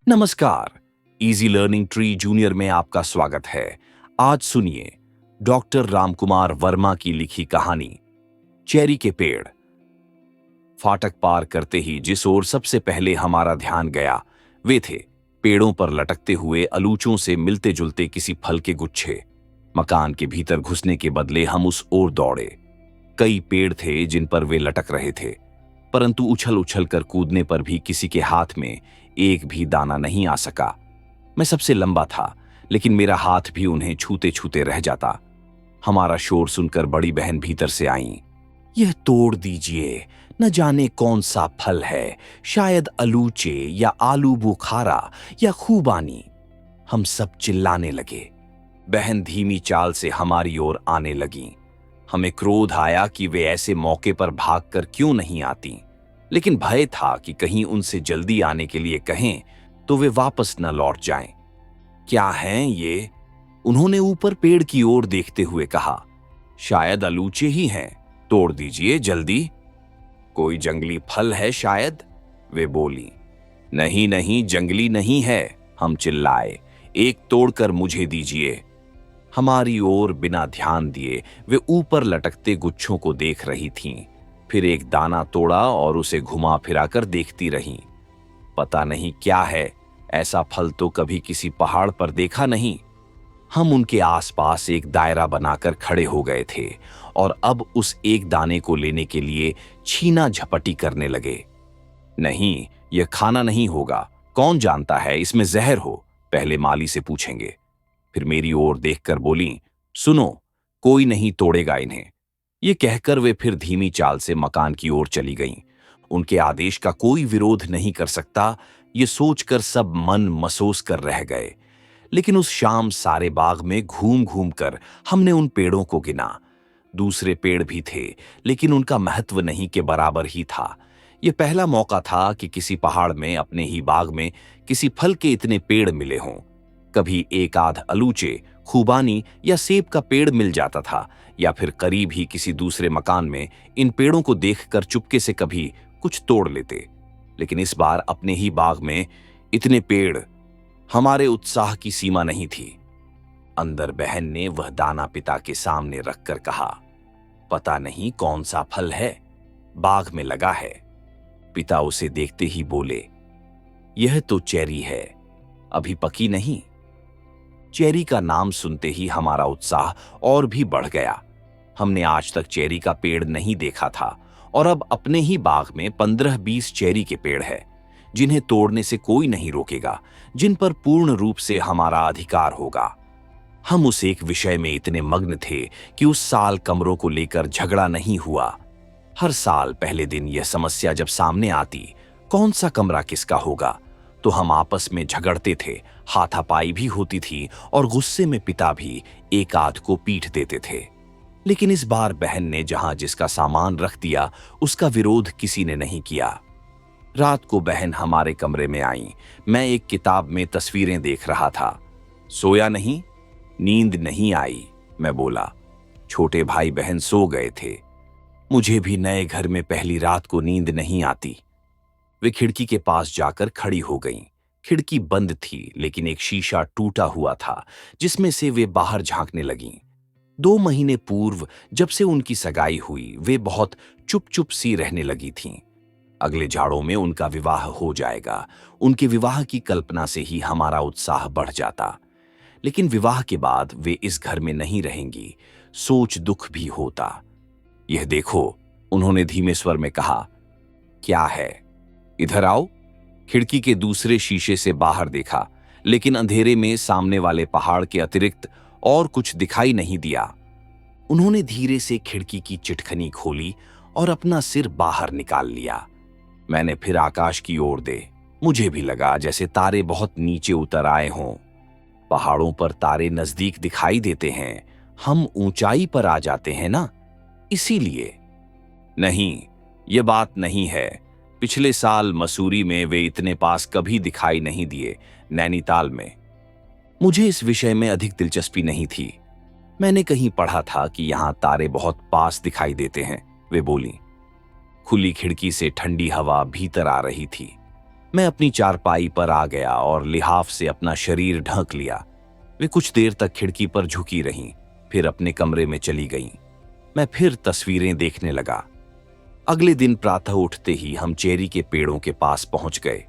नमस्कार। Easy learning tree junior में आपका स्वागत है। आज सुनिए डॉक्टर रामकुमार वर्मा की लिखी कहानी चेरी के पेड़। फाटक पार करते ही जिस ओर सबसे पहले हमारा ध्यान गया वे थे पेड़ों पर लटकते हुए अलूचों से मिलते जुलते किसी फल के गुच्छे। मकान के भीतर घुसने के बदले हम उस ओर दौड़े। कई पेड़ थे जिन पर वे लटक रहे थे, परंतु उछल उछल कर कूदने पर भी किसी के हाथ में एक भी दाना नहीं आ सका। मैं सबसे लंबा था, लेकिन मेरा हाथ भी उन्हें छूते छूते रह जाता। हमारा शोर सुनकर बड़ी बहन भीतर से आई। यह तोड़ दीजिए, न जाने कौन सा फल है, शायद अलूचे या आलू बुखारा या खूबानी। हम सब चिल्लाने लगे। बहन धीमी चाल से हमारी ओर आने लगी। हमें क्रोध आया कि वे ऐसे मौके पर भागकर क्यों नहीं आती, लेकिन भय था कि कहीं उनसे जल्दी आने के लिए कहें तो वे वापस न लौट जाएं। क्या हैं ये? उन्होंने ऊपर पेड़ की ओर देखते हुए कहा। शायद अलूचे ही हैं, तोड़ दीजिए जल्दी। कोई जंगली फल है शायद, वे बोली। नहीं नहीं, जंगली नहीं है, हम चिल्लाए। एक तोड़कर मुझे दीजिए। हमारी ओर बिना ध्यान दिए वे ऊपर लटकते गुच्छों को देख रही थीं। फिर एक दाना तोड़ा और उसे घुमा फिराकर देखती रहीं। पता नहीं क्या है, ऐसा फल तो कभी किसी पहाड़ पर देखा नहीं। हम उनके आसपास एक दायरा बनाकर खड़े हो गए थे और अब उस एक दाने को लेने के लिए छीना झपटी करने लगे। नहीं, यह खाना नहीं होगा, कौन जानता है इसमें जहर हो, पहले माली से पूछेंगे। फिर मेरी ओर देखकर बोली, सुनो, कोई नहीं तोड़ेगा इन्हें। ये कहकर वे फिर धीमी चाल से मकान की ओर चली गईं। उनके आदेश का कोई विरोध नहीं कर सकता, ये सोचकर सब मन मसोस कर रह गए। लेकिन उस शाम सारे बाग में घूम घूम कर हमने उन पेड़ों को गिना। दूसरे पेड़ भी थे, लेकिन उनका महत्व नहीं के बराबर ही था। यह पहला मौका था कि किसी पहाड़ में अपने ही बाग में किसी फल के इतने पेड़ मिले हों। कभी एक आध अलूचे, खूबानी या सेब का पेड़ मिल जाता था, या फिर करीब ही किसी दूसरे मकान में इन पेड़ों को देखकर चुपके से कभी कुछ तोड़ लेते। लेकिन इस बार अपने ही बाग में इतने पेड़, हमारे उत्साह की सीमा नहीं थी। अंदर बहन ने वह दाना पिता के सामने रखकर कहा, पता नहीं कौन सा फल है, बाग में लगा है। पिता उसे देखते ही बोले, यह तो चेरी है, अभी पकी नहीं। चेरी का नाम सुनते ही हमारा उत्साह और भी बढ़ गया। हमने आज तक चेरी का पेड़ नहीं देखा था और अब अपने ही बाग में 15-20 चेरी के पेड़ है, जिन्हें तोड़ने से कोई नहीं रोकेगा, जिन पर पूर्ण रूप से हमारा अधिकार होगा। हम उस एक विषय में इतने मग्न थे कि उस साल कमरों को लेकर झगड़ा नहीं हुआ। हर साल पहले दिन यह समस्या जब सामने आती, कौन सा कमरा किसका होगा, तो हम आपस में झगड़ते थे, हाथापाई भी होती थी और गुस्से में पिता भी एक आध को पीट देते थे। लेकिन इस बार बहन ने जहां जिसका सामान रख दिया, उसका विरोध किसी ने नहीं किया। रात को बहन हमारे कमरे में आई। मैं एक किताब में तस्वीरें देख रहा था। सोया नहीं? नींद नहीं आई, मैं बोला। छोटे भाई बहन सो गए थे। मुझे भी नए घर में पहली रात को नींद नहीं आती। वे खिड़की के पास जाकर खड़ी हो गईं। खिड़की बंद थी, लेकिन एक शीशा टूटा हुआ था जिसमें से वे बाहर झांकने लगीं। 2 महीने पूर्व जब से उनकी सगाई हुई, वे बहुत चुप चुप सी रहने लगी थीं। अगले जाड़ों में उनका विवाह हो जाएगा। उनके विवाह की कल्पना से ही हमारा उत्साह बढ़ जाता। लेकिन विवाह के बाद वे इस घर में नहीं रहेंगी, सोच दुख भी होता। यह देखो, उन्होंने धीमे स्वर में कहा। क्या है? इधर आओ। खिड़की के दूसरे शीशे से बाहर देखा, लेकिन अंधेरे में सामने वाले पहाड़ के अतिरिक्त और कुछ दिखाई नहीं दिया। उन्होंने धीरे से खिड़की की चिटखनी खोली और अपना सिर बाहर निकाल लिया। मैंने फिर आकाश की ओर दे। मुझे भी लगा जैसे तारे बहुत नीचे उतर आए हों। पहाड़ों पर तारे नजदीक दिखाई देते हैं, हम ऊंचाई पर आ जाते हैं ना, इसीलिए। नहीं, यह बात नहीं है। पिछले साल मसूरी में वे इतने पास कभी दिखाई नहीं दिए, नैनीताल में। मुझे इस विषय में अधिक दिलचस्पी नहीं थी। मैंने कहीं पढ़ा था कि यहां तारे बहुत पास दिखाई देते हैं, वे बोली। खुली खिड़की से ठंडी हवा भीतर आ रही थी। मैं अपनी चारपाई पर आ गया और लिहाफ से अपना शरीर ढक लिया। वे कुछ देर तक खिड़की पर झुकी रहीं, फिर अपने कमरे में चली गईं। मैं फिर तस्वीरें देखने लगा। अगले दिन प्रातः उठते ही हम चेरी के पेड़ों के पास पहुंच गए।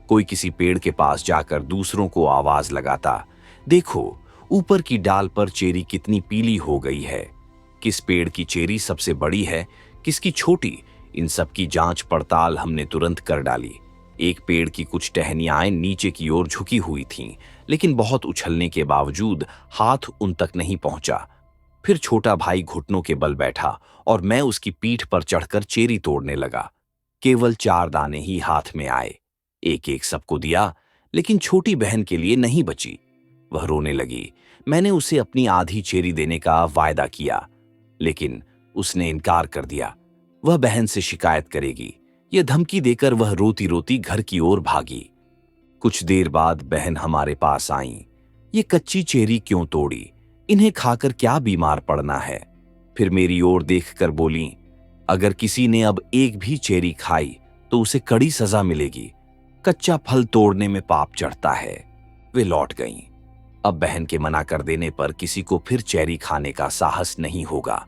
कोई किसी पेड़ के पास जाकर दूसरों को आवाज लगाता, देखो ऊपर की डाल पर चेरी कितनी पीली हो गई है, किस पेड़ की चेरी सबसे बड़ी है, किसकी छोटी। इन सब की जांच पड़ताल हमने तुरंत कर डाली। एक पेड़ की कुछ टहनियां नीचे की ओर झुकी हुई थीं, लेकिन बहुत उछलने के बावजूद हाथ उन तक नहीं पहुंचा। फिर छोटा भाई घुटनों के बल बैठा और मैं उसकी पीठ पर चढ़कर चेरी तोड़ने लगा। केवल 4 दाने ही हाथ में आए। एक एक सबको दिया, लेकिन छोटी बहन के लिए नहीं बची। वह रोने लगी। मैंने उसे अपनी आधी चेरी देने का वायदा किया, लेकिन उसने इनकार कर दिया। वह बहन से शिकायत करेगी, यह धमकी देकर वह रोती रोती घर की ओर भागी। कुछ देर बाद बहन हमारे पास आई। ये कच्ची चेरी क्यों तोड़ी? इन्हें खाकर क्या बीमार पड़ना है? फिर मेरी ओर देखकर बोली, अगर किसी ने अब एक भी चेरी खाई तो उसे कड़ी सजा मिलेगी। कच्चा फल तोड़ने में पाप चढ़ता है। वे लौट गईं। अब बहन के मना कर देने पर किसी को फिर चेरी खाने का साहस नहीं होगा।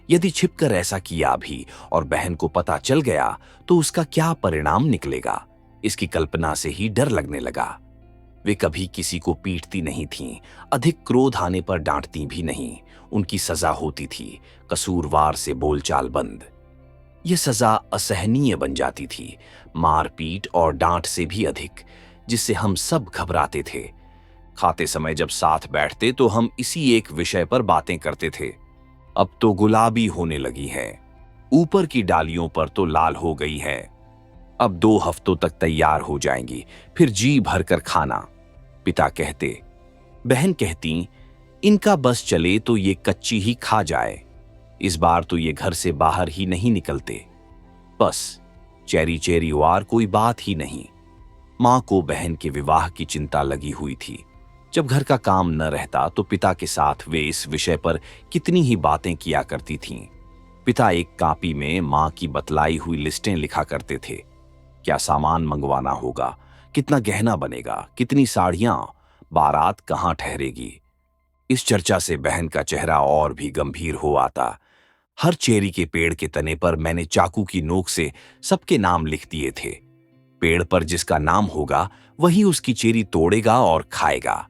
यदि छिपकर ऐसा किया भी और बहन को पता चल गया तो उसका क्या परिणाम निकलेगा, इसकी कल्पना से ही डर लगने लगा। वे कभी किसी को पीटती नहीं थीं, अधिक क्रोध आने पर डांटती भी नहीं। उनकी सजा होती थी कसूरवार से बोलचाल बंद। यह सजा असहनीय बन जाती थी, मारपीट और डांट से भी अधिक, जिससे हम सब घबराते थे। खाते समय जब साथ बैठते तो हम इसी एक विषय पर बातें करते थे। अब तो गुलाबी होने लगी है, ऊपर की डालियों पर तो लाल हो गई है। अब 2 हफ्तों तक तैयार हो जाएंगी, फिर जी भरकर खाना। पिता कहते, बहन कहती, इनका बस चले तो ये कच्ची ही खा जाए। इस बार तो ये घर से बाहर ही नहीं निकलते। बस चेरी चेरी वार कोई बात ही नहीं। मां को बहन के विवाह की चिंता लगी हुई थी। जब घर का काम न रहता तो पिता के साथ वे इस विषय पर कितनी ही बातें किया करती थीं। पिता एक कॉपी में मां की बतलाई हुई लिस्टें लिखा करते थे। क्या सामान मंगवाना होगा, कितना गहना बनेगा, कितनी साड़ियां, बारात कहां ठहरेगी। इस चर्चा से बहन का चेहरा और भी गंभीर हो आता। हर चेरी के पेड़ के तने पर मैंने चाकू की नोक से सबके नाम लिख दिए थे। पेड़ पर जिसका नाम होगा वही उसकी चेरी तोड़ेगा और खाएगा।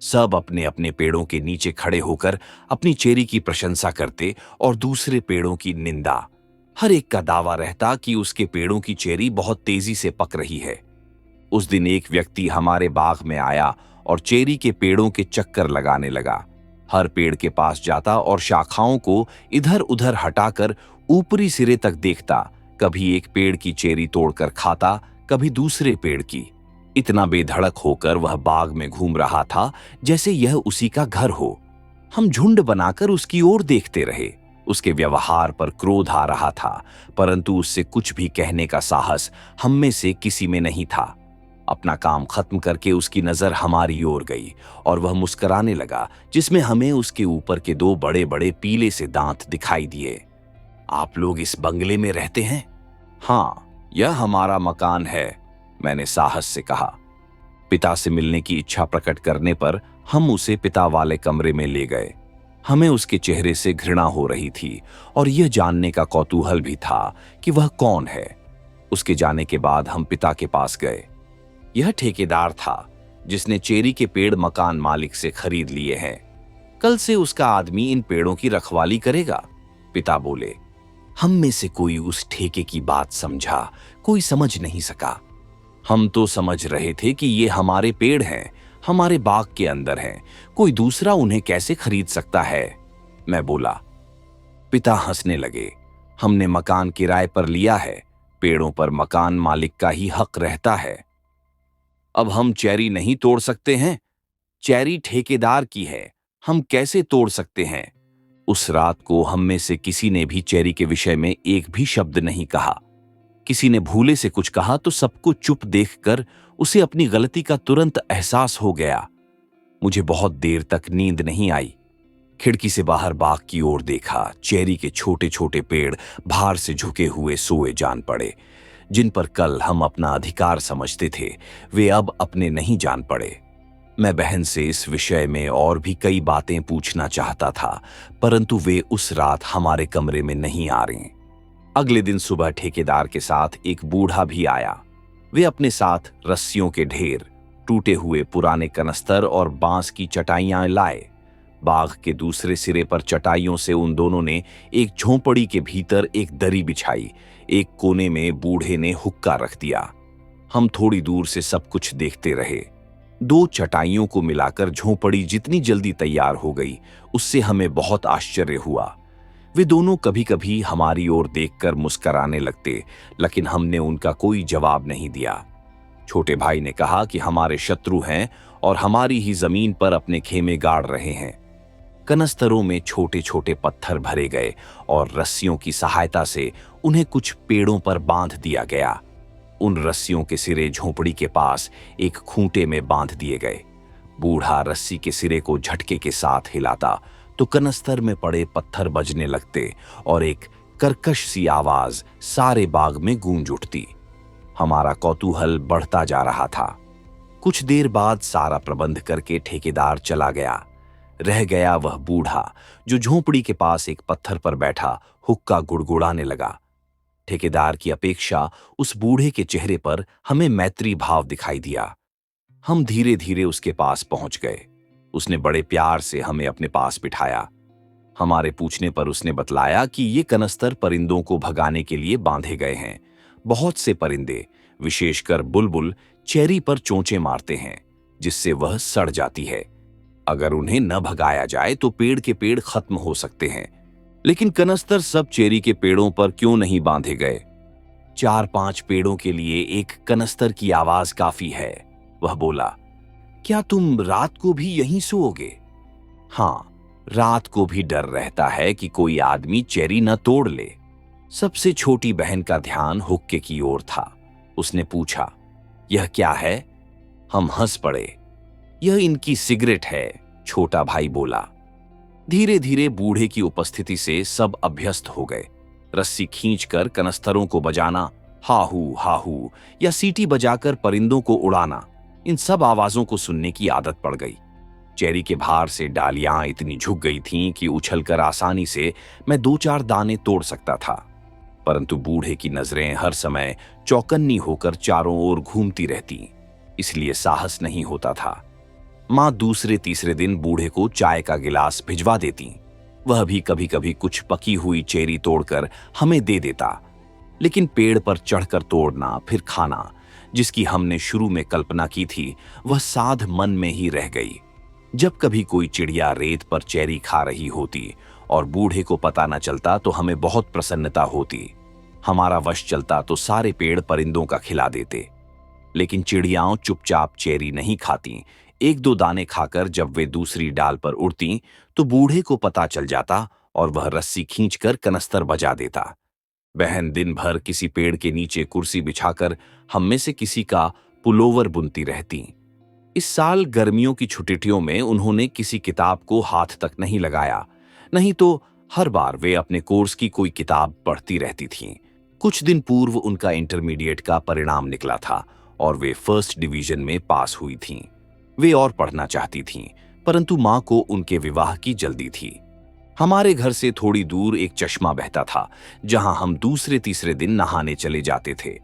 सब अपने अपने पेड़ों के नीचे खड़े होकर अपनी चेरी की प्रशंसा करते और दूसरे पेड़ों की निंदा। हर एक का दावा रहता कि उसके पेड़ों की चेरी बहुत तेजी से पक रही है। उस दिन एक व्यक्ति हमारे बाग में आया और चेरी के पेड़ों के चक्कर लगाने लगा। हर पेड़ के पास जाता और शाखाओं को इधर उधर हटाकर ऊपरी सिरे तक देखता। कभी एक पेड़ की चेरी तोड़कर खाता, कभी दूसरे पेड़ की। इतना बेधड़क होकर वह बाग में घूम रहा था जैसे यह उसी का घर हो। हम झुंड बनाकर उसकी ओर देखते रहे। उसके व्यवहार पर क्रोध आ रहा था, परंतु उससे कुछ भी कहने का साहस हम में से किसी में नहीं था। अपना काम खत्म करके उसकी नजर हमारी ओर गई और वह मुस्कुराने लगा, जिसमें हमें उसके ऊपर के 2 बड़े बड़े पीले से दांत दिखाई दिए। आप लोग इस बंगले में रहते हैं? हाँ, यह हमारा मकान है, मैंने साहस से कहा। पिता से मिलने की इच्छा प्रकट करने पर हम उसे पिता वाले कमरे में ले गए। हमें उसके चेहरे से घृणा हो रही थी और यह जानने का कौतूहल भी था कि वह कौन है। उसके जाने के बाद हम पिता के पास गए। यह ठेकेदार था जिसने चेरी के पेड़ मकान मालिक से खरीद लिए हैं। कल से उसका आदमी इन पेड़ों की रखवाली करेगा। पिता बोले। हम में से कोई उस ठेके की बात समझा, कोई समझ नहीं सका। हम तो समझ रहे थे कि ये हमारे पेड़ हैं, हमारे बाग के अंदर हैं, कोई दूसरा उन्हें कैसे खरीद सकता है। मैं बोला। पिता हंसने लगे। हमने मकान किराए पर लिया है, पेड़ों पर मकान मालिक का ही हक रहता है। अब हम चेरी नहीं तोड़ सकते हैं? चेरी ठेकेदार की है, हम कैसे तोड़ सकते हैं? उस रात को हम में से किसी ने भी चेरी के विषय में एक भी शब्द नहीं कहा। किसी ने भूले से कुछ कहा तो सबको चुप देखकर उसे अपनी गलती का तुरंत एहसास हो गया। मुझे बहुत देर तक नींद नहीं आई। खिड़की से बाहर बाग की ओर देखा। चेरी के छोटे छोटे पेड़ भार से झुके हुए सोए जान पड़े। जिन पर कल हम अपना अधिकार समझते थे, वे अब अपने नहीं जान पड़े। मैं बहन से इस विषय में और भी कई बातें पूछना चाहता था, परंतु वे उस रात हमारे कमरे में नहीं आ रही। अगले दिन सुबह ठेकेदार के साथ एक बूढ़ा भी आया। वे अपने साथ रस्सियों के ढेर, टूटे हुए पुराने कनस्तर और बांस की चटाइयां लाए। बाग के दूसरे सिरे पर चटाइयों से उन दोनों ने एक झोंपड़ी के भीतर एक दरी बिछाई। एक कोने में बूढ़े ने हुक्का रख दिया। हम थोड़ी दूर से सब कुछ देखते रहे। दो चटाइयों को मिलाकर झोंपड़ी जितनी जल्दी तैयार हो गई, उससे हमें बहुत आश्चर्य हुआ। वे दोनों कभी कभी हमारी ओर देखकर मुस्कराने लगते, लेकिन हमने उनका कोई जवाब नहीं दिया। छोटे भाई ने कहा कि हमारे शत्रु हैं और हमारी ही जमीन पर अपने खेमे गाड़ रहे हैं। कनस्तरों में छोटे छोटे पत्थर भरे गए और रस्सियों की सहायता से उन्हें कुछ पेड़ों पर बांध दिया गया। उन रस्सियों के सिरे झोंपड़ी के पास एक खूंटे में बांध दिए गए। बूढ़ा रस्सी के सिरे को झटके के साथ हिलाता तो कनस्तर में पड़े पत्थर बजने लगते और एक कर्कश सी आवाज सारे बाग में गूंज उठती। हमारा कौतूहल बढ़ता जा रहा था। कुछ देर बाद सारा प्रबंध करके ठेकेदार चला गया। रह गया वह बूढ़ा जो झोंपड़ी के पास एक पत्थर पर बैठा हुक्का गुड़गुड़ाने लगा। ठेकेदार की अपेक्षा उस बूढ़े के चेहरे पर हमें मैत्री भाव दिखाई दिया। हम धीरे धीरे उसके पास पहुंच गए। उसने बड़े प्यार से हमें अपने पास बिठाया। हमारे पूछने पर उसने बतलाया कि ये कनस्तर परिंदों को भगाने के लिए बांधे गए हैं। बहुत से परिंदे, विशेषकर बुलबुल, चेरी पर चोंचे मारते हैं, जिससे वह सड़ जाती है। अगर उन्हें न भगाया जाए तो पेड़ के पेड़ खत्म हो सकते हैं। लेकिन कनस्तर सब चेरी के पेड़ों पर क्यों नहीं बांधे गए? 4-5 पेड़ों के लिए एक कनस्तर की आवाज काफी है, वह बोला। क्या तुम रात को भी यहीं सोओगे? हाँ, रात को भी डर रहता है कि कोई आदमी चेरी न तोड़ ले। सबसे छोटी बहन का ध्यान हुक्के की ओर था। उसने पूछा, यह क्या है? हम हंस पड़े। यह इनकी सिगरेट है, छोटा भाई बोला। धीरे धीरे बूढ़े की उपस्थिति से सब अभ्यस्त हो गए। रस्सी खींचकर कनस्तरों को बजाना, हाहू हाहू, या सीटी बजाकर परिंदों को उड़ाना, इन सब आवाजों को सुनने की आदत पड़ गई। चेरी के भार से डालियां इतनी झुक गई थीं कि उछलकर आसानी से मैं 2-4 दाने तोड़ सकता था। परंतु बूढ़े की नजरें हर समय चौकन्नी होकर चारों ओर घूमती रहती, इसलिए साहस नहीं होता था। माँ दूसरे तीसरे दिन बूढ़े को चाय का गिलास भिजवा देती। वह भी कभी कभी कुछ पकी हुई चेरी तोड़कर हमें दे देता। लेकिन पेड़ पर चढ़कर तोड़ना फिर खाना, जिसकी हमने शुरू में कल्पना की थी, वह साध मन में ही रह गई। जब कभी कोई चिड़िया रेत पर चेरी खा रही होती और बूढ़े को पता न चलता तो हमें बहुत प्रसन्नता होती। हमारा वश चलता तो सारे पेड़ परिंदों का खिला देते। लेकिन चिड़ियाओं चुपचाप चेरी नहीं खाती। 1-2 दाने खाकर जब वे दूसरी डाल पर उड़ती तो बूढ़े को पता चल जाता और वह रस्सी खींचकर कनस्तर बजा देता। बहन दिन भर किसी पेड़ के नीचे कुर्सी बिछाकर हम में से किसी का पुलोवर बुनती रहती। इस साल गर्मियों की छुट्टियों में उन्होंने किसी किताब को हाथ तक नहीं लगाया, नहीं तो हर बार वे अपने कोर्स की कोई किताब पढ़ती रहती थीं। कुछ दिन पूर्व उनका इंटरमीडिएट का परिणाम निकला था और वे फर्स्ट डिवीजन में पास हुई थीं। वे और पढ़ना चाहती थीं, परंतु मां को उनके विवाह की जल्दी थी। हमारे घर से थोड़ी दूर एक चश्मा बहता था, जहां हम दूसरे तीसरे दिन नहाने चले जाते थे।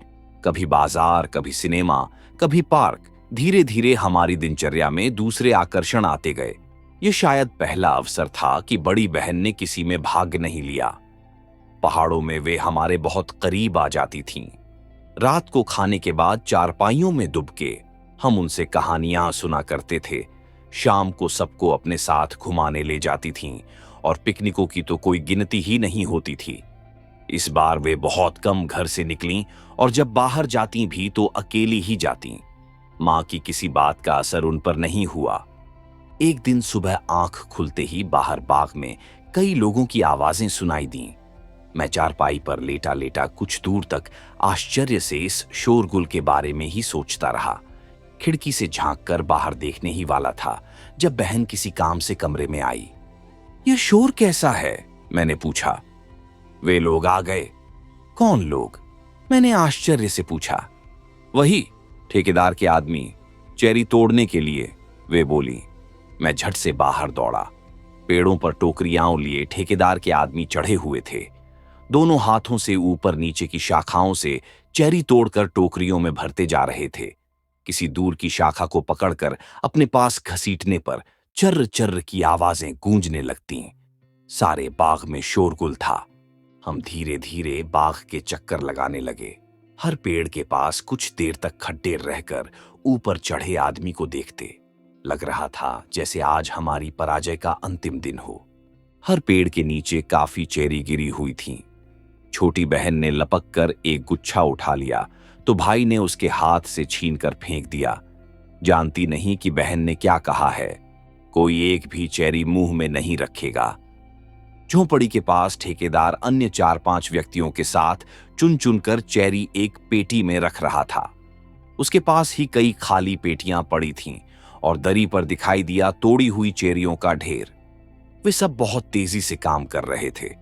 कभी बाजार, कभी सिनेमा, कभी पार्क। धीरे धीरे हमारी दिनचर्या में दूसरे आकर्षण आते गए। ये शायद पहला अवसर था कि बड़ी बहन ने किसी में भाग नहीं लिया। पहाड़ों में वे हमारे बहुत करीब आ जाती थीं। रात को खाने के बाद चारपाइयों में दुबके हम उनसे कहानियां सुना करते थे। शाम को सबको अपने साथ घुमाने ले जाती थीं और पिकनिकों की तो कोई गिनती ही नहीं होती थी। इस बार वे बहुत कम घर से निकलीं और जब बाहर जाती भी तो अकेली ही जातीं। मां की किसी बात का असर उन पर नहीं हुआ। एक दिन सुबह आंख खुलते ही बाहर बाग में कई लोगों की आवाजें सुनाई दीं। मैं चारपाई पर लेटा लेटा कुछ दूर तक आश्चर्य से इस शोरगुल के बारे में ही सोचता रहा। खिड़की से झांककर बाहर देखने ही वाला था जब बहन किसी काम से कमरे में आई। यह शोर कैसा है? मैंने पूछा। वे लोग आ गए। कौन लोग? मैंने आश्चर्य से पूछा। वही ठेकेदार के आदमी, चेरी तोड़ने के लिए, वे बोली। मैं झट से बाहर दौड़ा। पेड़ों पर टोकरियां लिए ठेकेदार के आदमी चढ़े हुए थे। दोनों हाथों से ऊपर नीचे की शाखाओं से चेरी तोड़कर टोकरियों में भरते जा रहे थे। किसी दूर की शाखा को पकड़कर अपने पास घसीटने पर चर्र चर्र की आवाजें गूंजने लगतीं। सारे बाग में शोरगुल था। हम धीरे धीरे बाग के चक्कर लगाने लगे। हर पेड़ के पास कुछ देर तक खड्डे रहकर ऊपर चढ़े आदमी को देखते। लग रहा था जैसे आज हमारी पराजय का अंतिम दिन हो। हर पेड़ के नीचे काफी चेरी गिरी हुई थीं। छोटी बहन ने लपक कर एक गुच्छा उठा लिया तो भाई ने उसके हाथ से छीनकर फेंक दिया। जानती नहीं कि बहन ने क्या कहा है, कोई एक भी चेरी मुंह में नहीं रखेगा। झोंपड़ी के पास ठेकेदार अन्य 4-5 व्यक्तियों के साथ चुन चुनकर चेरी एक पेटी में रख रहा था। उसके पास ही कई खाली पेटियां पड़ी थीं और दरी पर दिखाई दिया तोड़ी हुई चेरियों का ढेर। वे सब बहुत तेजी से काम कर रहे थे।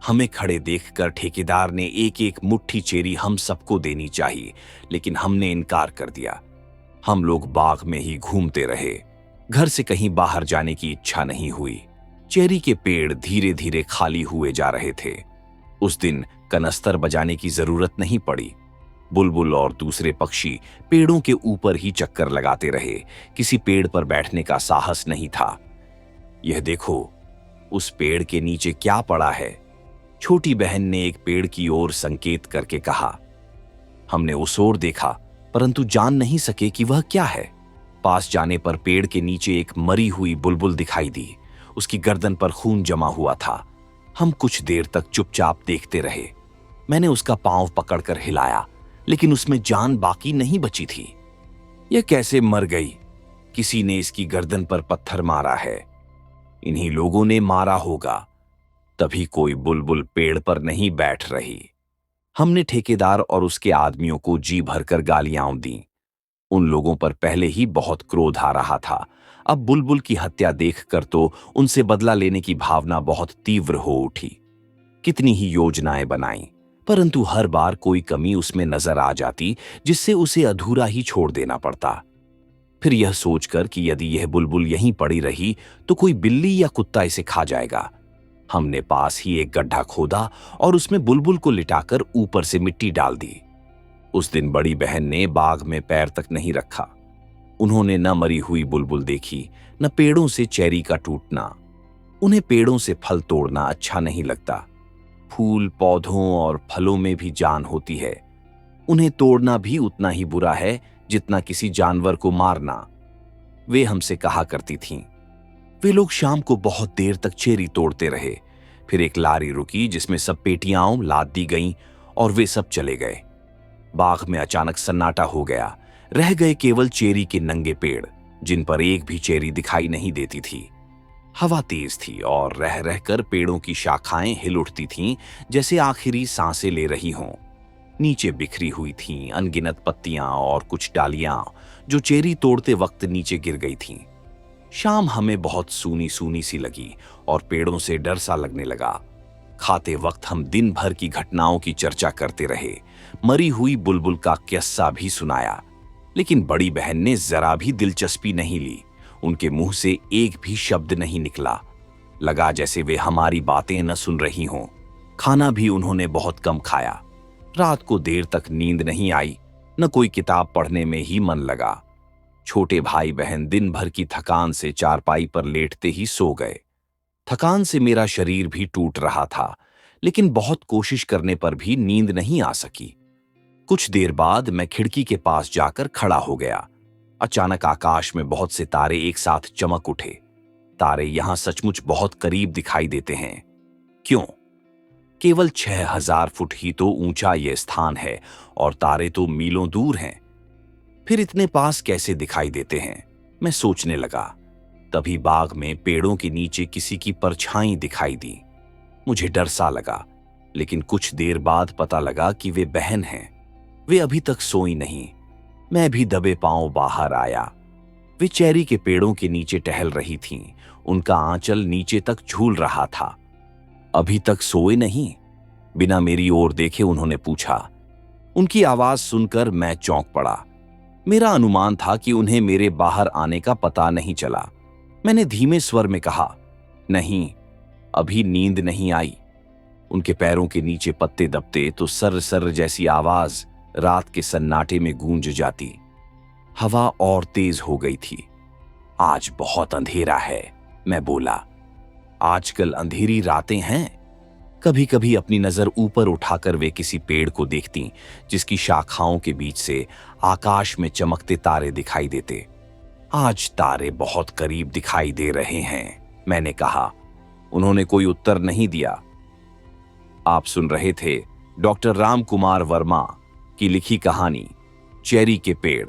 हमें खड़े देखकर ठेकेदार ने एक एक मुट्ठी चेरी हम सबको देनी चाहिए, लेकिन हमने इनकार कर दिया। हम लोग बाग में ही घूमते रहे। घर से कहीं बाहर जाने की इच्छा नहीं हुई। चेरी के पेड़ धीरे धीरे खाली हुए जा रहे थे। उस दिन कनस्तर बजाने की जरूरत नहीं पड़ी। बुलबुल और दूसरे पक्षी पेड़ों के ऊपर ही चक्कर लगाते रहे। किसी पेड़ पर बैठने का साहस नहीं था। यह देखो, उस पेड़ के नीचे क्या पड़ा है, छोटी बहन ने एक पेड़ की ओर संकेत करके कहा। हमने उस ओर देखा, परंतु जान नहीं सके कि वह क्या है। पास जाने पर पेड़ के नीचे एक मरी हुई बुलबुल दिखाई दी। उसकी गर्दन पर खून जमा हुआ था। हम कुछ देर तक चुपचाप देखते रहे। मैंने उसका पांव पकड़कर हिलाया, लेकिन उसमें जान बाकी नहीं बची थी। यह कैसे मर गई? किसी ने इसकी गर्दन पर पत्थर मारा है। इन्हीं लोगों ने मारा होगा, तभी कोई बुलबुल पेड़ पर नहीं बैठ रही। हमने ठेकेदार और उसके आदमियों को जी भरकर गालियां दी। उन लोगों पर पहले ही बहुत क्रोध आ रहा था। अब बुलबुल की हत्या देखकर तो उनसे बदला लेने की भावना बहुत तीव्र हो उठी। कितनी ही योजनाएं बनाई, परंतु हर बार कोई कमी उसमें नजर आ जाती, जिससे उसे अधूरा ही छोड़ देना पड़ता। फिर यह सोचकर कि यदि यह बुलबुल यहीं पड़ी रही तो कोई बिल्ली या कुत्ता इसे खा जाएगा, हमने पास ही एक गड्ढा खोदा और उसमें बुलबुल को लिटाकर ऊपर से मिट्टी डाल दी। उस दिन बड़ी बहन ने बाग में पैर तक नहीं रखा। उन्होंने न मरी हुई बुलबुल देखी, न पेड़ों से चेरी का टूटना। उन्हें पेड़ों से फल तोड़ना अच्छा नहीं लगता। फूल, पौधों और फलों में भी जान होती है। उन्हें तोड़ना भी उतना ही बुरा है जितना किसी जानवर को मारना, वे हमसे कहा करती थीं। वे लोग शाम को बहुत देर तक चेरी तोड़ते रहे। फिर एक लारी रुकी जिसमें सब पेटियां लाद दी गईं और वे सब चले गए। बाग में अचानक सन्नाटा हो गया। रह गए केवल चेरी के नंगे पेड़, जिन पर एक भी चेरी दिखाई नहीं देती थी। हवा तेज थी और रह रहकर पेड़ों की शाखाएं हिल उठती थीं, जैसे आखिरी सांसें ले रही हों। नीचे बिखरी हुई थीं अनगिनत पत्तियां और कुछ डालियां जो चेरी तोड़ते वक्त नीचे गिर गई थीं। शाम हमें बहुत सूनी सूनी सी लगी और पेड़ों से डर सा लगने लगा। खाते वक्त हम दिन भर की घटनाओं की चर्चा करते रहे। मरी हुई बुलबुल का किस्सा भी सुनाया, लेकिन बड़ी बहन ने जरा भी दिलचस्पी नहीं ली। उनके मुंह से एक भी शब्द नहीं निकला। लगा जैसे वे हमारी बातें न सुन रही हों। खाना भी उन्होंने बहुत कम खाया। रात को देर तक नींद नहीं आई, न कोई किताब पढ़ने में ही मन लगा। छोटे भाई बहन दिन भर की थकान से चारपाई पर लेटते ही सो गए। थकान से मेरा शरीर भी टूट रहा था, लेकिन बहुत कोशिश करने पर भी नींद नहीं आ सकी। कुछ देर बाद मैं खिड़की के पास जाकर खड़ा हो गया। अचानक आकाश में बहुत से तारे एक साथ चमक उठे। तारे यहां सचमुच बहुत करीब दिखाई देते हैं। क्यों? केवल 6000 फुट ही तो ऊंचा यह स्थान है और तारे तो मीलों दूर हैं। फिर इतने पास कैसे दिखाई देते हैं, मैं सोचने लगा। तभी बाग में पेड़ों के नीचे किसी की परछाई दिखाई दी। मुझे डर सा लगा, लेकिन कुछ देर बाद पता लगा कि वे बहन हैं। वे अभी तक सोई नहीं। मैं भी दबे पांव बाहर आया। वे चेरी के पेड़ों के नीचे टहल रही थीं। उनका आंचल नीचे तक झूल रहा था। अभी तक सोए नहीं? बिना मेरी ओर देखे उन्होंने पूछा। उनकी आवाज सुनकर मैं चौंक पड़ा। मेरा अनुमान था कि उन्हें मेरे बाहर आने का पता नहीं चला। मैंने धीमे स्वर में कहा, नहीं, अभी नींद नहीं आई। उनके पैरों के नीचे पत्ते दबते तो सर्र सर्र जैसी आवाज रात के सन्नाटे में गूंज जाती। हवा और तेज हो गई थी। आज बहुत अंधेरा है, मैं बोला। आजकल अंधेरी रातें हैं। कभी कभी अपनी नजर ऊपर उठाकर वे किसी पेड़ को देखती जिसकी शाखाओं के बीच से आकाश में चमकते तारे दिखाई देते। आज तारे बहुत करीब दिखाई दे रहे हैं, मैंने कहा। उन्होंने कोई उत्तर नहीं दिया। आप सुन रहे थे डॉक्टर राम कुमार वर्मा की लिखी कहानी चेरी के पेड़।